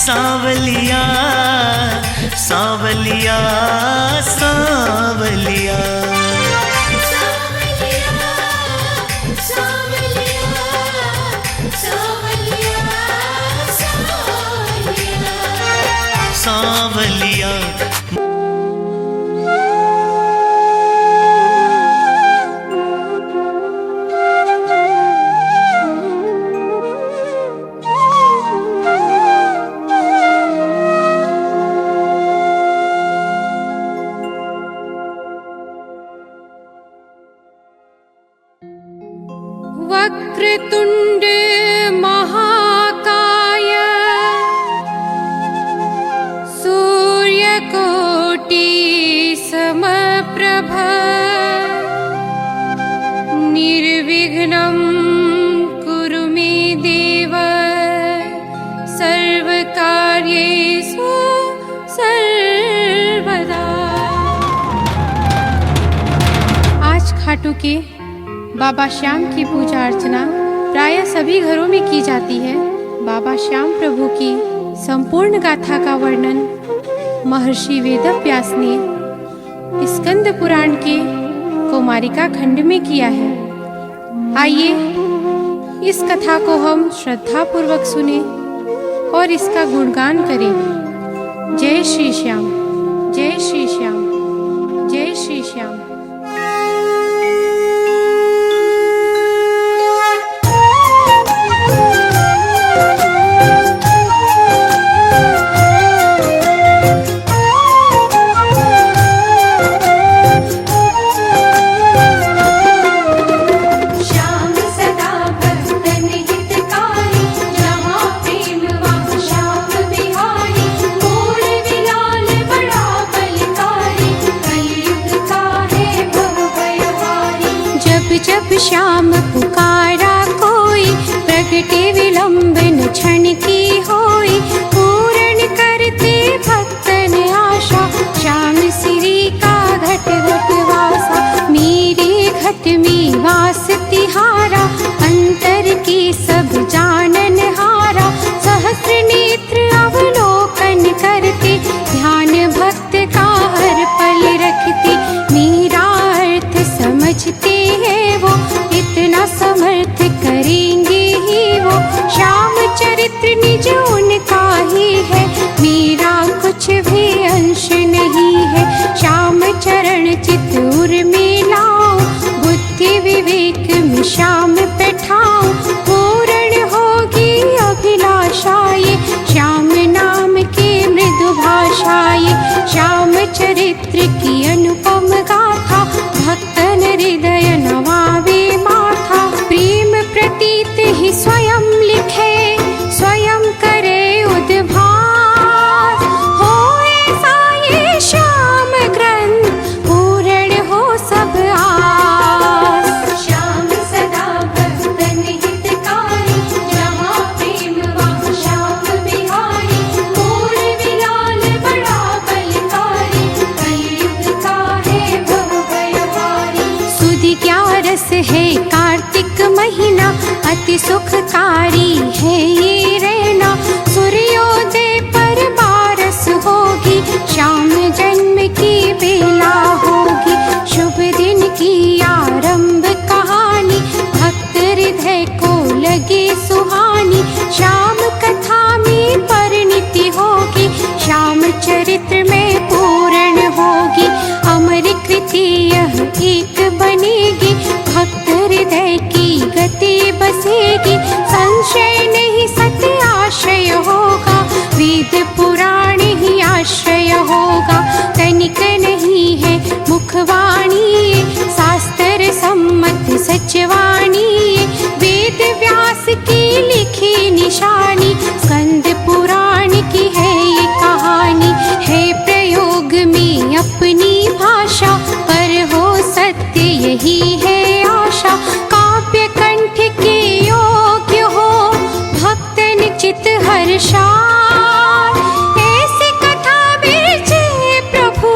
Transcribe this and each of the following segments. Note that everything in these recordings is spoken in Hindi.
सांवलिया सांवलिया सांवलिया। सांवलिया वक्रतुंड महाकाय सूर्यकोटि समप्रभ निर्विघ्नं कुरु मे देव सर्वकार्येषु सर्वदा। आज खाटू के बाबा श्याम की पूजा अर्चना प्रायः सभी घरों में की जाती है। बाबा श्याम प्रभु की संपूर्ण गाथा का वर्णन महर्षि वेदव्यास ने स्कंद पुराण के कौमारिका खंड में किया है। आइए इस कथा को हम श्रद्धा पूर्वक सुने और इसका गुणगान करें। जय श्री श्याम, जय श्री श्याम, जय श्री श्याम। जब श्याम पुकारा कोई प्रगटे विलंबन क्षण की होई। पूर्ण करते भक्तन आशा श्याम सिरी का घट घट वासा। मेरे घट में वास तिहारा अंतर की सब जानन हारा। सहस्र नेत्र अवलोकन करते ध्यान भक्त का हर पल रखते। मेरा अर्थ समझते हैं वो इतना समर्थ करेंगे ही वो। श्याम चरित्र निज उनका ही है मेरा कुछ भी अंश नहीं है। श्याम चरण चित्तूर में लाओ बुद्धि विवेक में श्याम बैठाओ। पूर्ण होगी अभिलाषा ये श्याम नाम के मृदु भाषा ये। श्याम चरित्र की अनुपम गाथा भक्तन हृदय नवावे माथा। प्रेम प्रतीत ही स्वयं लिखे स्वयं करे उद्भास। हो ऐसा ये श्याम ग्रंथ पूर्ण हो सब आस। श्याम सदा भक्तन हितकारी जहाँ प्रेम वहाँ श्याम बिहारी। पूर्ण विलाल बड़ा बलकारी कलयुग का है भव भयहारी। सुधि क्या रस है कार्तिक महीना अति सुखकारी है ये रहना। सूर्योदय पर बारस होगी श्याम जन्म की बेला होगी। शुभ दिन की आरंभ कहानी भक्त हृदय को लगे सुहानी। श्याम कथा में परिणति होगी श्याम चरित्र में पूर्ण होगी। अमर कृति यह एक बनेगी भक्त हृदय की गति बसेगी। संशय नहीं सत्य आश्रय होगा वेद पुराण ही आश्रय होगा। तनिक नहीं है मुखवाणी शास्त्र सम्मत सचवाणी। वेद व्यास की लिखी निशानी स्कंद पुराण की है ये कहानी। है प्रयोग में अपनी भाषा पर हो सत्य यही है आशा। काव्य कंठ के योग्य हो भक्तन चित हर्षा। ऐसी कथा बिरचे प्रभु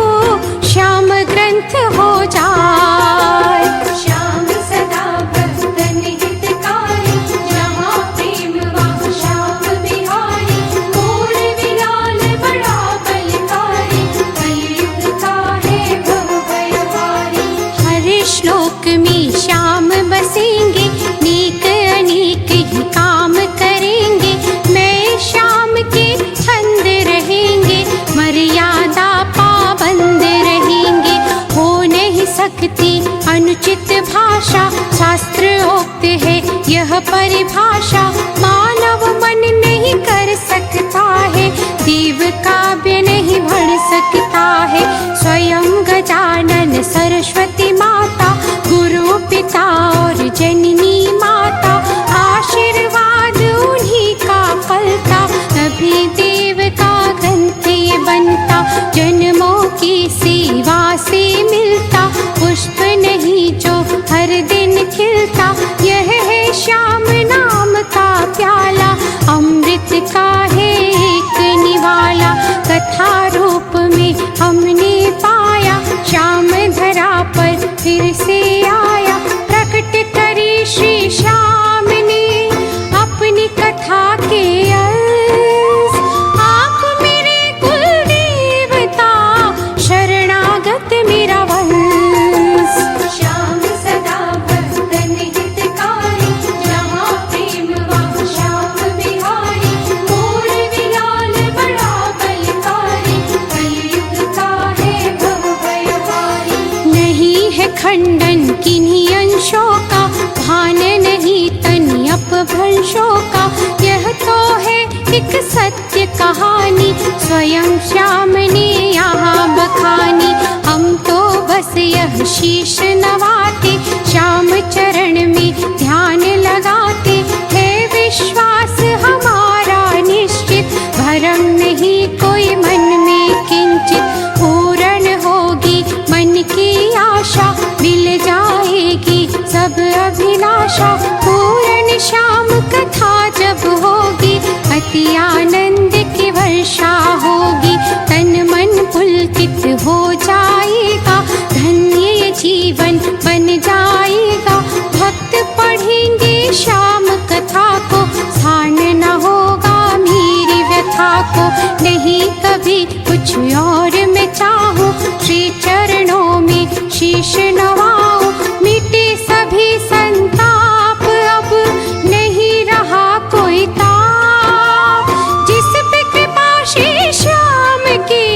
श्याम ग्रंथ हो जा। श्लोक में श्याम बसेंगे, नेक अनेक ही काम करेंगे। मैं श्याम के छंद रहेंगे, मर्यादा पाबंद रहेंगे। हो नहीं सकती अनुचित भाषा, शास्त्रोक्त है यह परिभाषा। मानव मन नहीं कर सकता है, देव काव्य नहीं बढ़ सकता है। स्वयं गजानन सरस्वती माता, गुरु पिता और जननी माता। आशीर्वाद उन्हीं का फलता, तभी देव का ग्रंथ ये बनता। जन्मों की सेवा से मिलता, पुष्प नहीं जो हर दिन खिलता। यह है श्याम नाम का प्याला, अमृत का है एक निवाला। कथा रूप में हमने पाया, श्याम धरा पर फिर से आया। प्रकट करी श्री श्याम ने अपनी कथा के अंश। आप मेरे कुल देवता, शरणागत मेरा वंश। श्याम सदा भक्तन हितकारी, जहाँ प्रेम वहाँ श्याम बिहारी। मोर विलाल बड़ा बलकारी, कलयुग का है भव भयहारी। नहीं है खंडन किन्हीं अंशों का, भान नहीं तन अपभ्रंशों का। यह तो है एक सत्य कहानी, स्वयं श्याम ने यहाँ बखानी। हम तो बस यह शीश नवाते, श्याम चरण में ध्यान लगाते। है विश्वास हमारा निश्चित, भरम नहीं कोई मन में किंचित। पूर्ण होगी मन की आशा, मिल जाएगी सब अभिलाषा। पूर्ण श्याम कथा जब होगी, अति आनंद की वर्षा होगी। तन मन पुलकित हो जाएगा, धन्य जीवन बन जाएगा। भक्त पढ़ेंगे श्याम कथा को, स्थान न होगा मेरी व्यथा को। नहीं कभी कुछ और मैं चाहूँ, श्री चरणों में शीश नवाऊं। मिटे सभी संताप, अब नहीं रहा कोई ताप। जिस पे कृपा श्री श्याम की,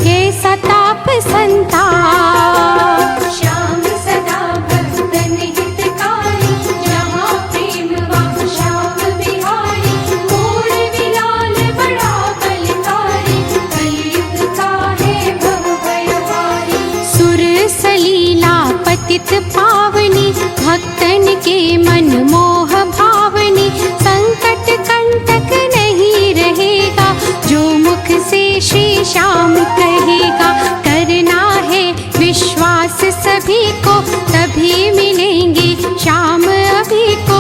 कैसा ताप संताप। श्याम सदा भक्तन हितकारी, जहाँ प्रेम वहाँ श्याम बिहारी। मोर विलाल बड़ा बलकारी, कलयुग का है भव भयहारी। सुर सलीला पतित पावनी, भक्तन के मन मोह भावनी। संकट कंटक नहीं रहेगा, जो मुख से श्री श्याम कहेगा। करना है विश्वास सभी को, तभी मिलेंगे श्याम अभी को।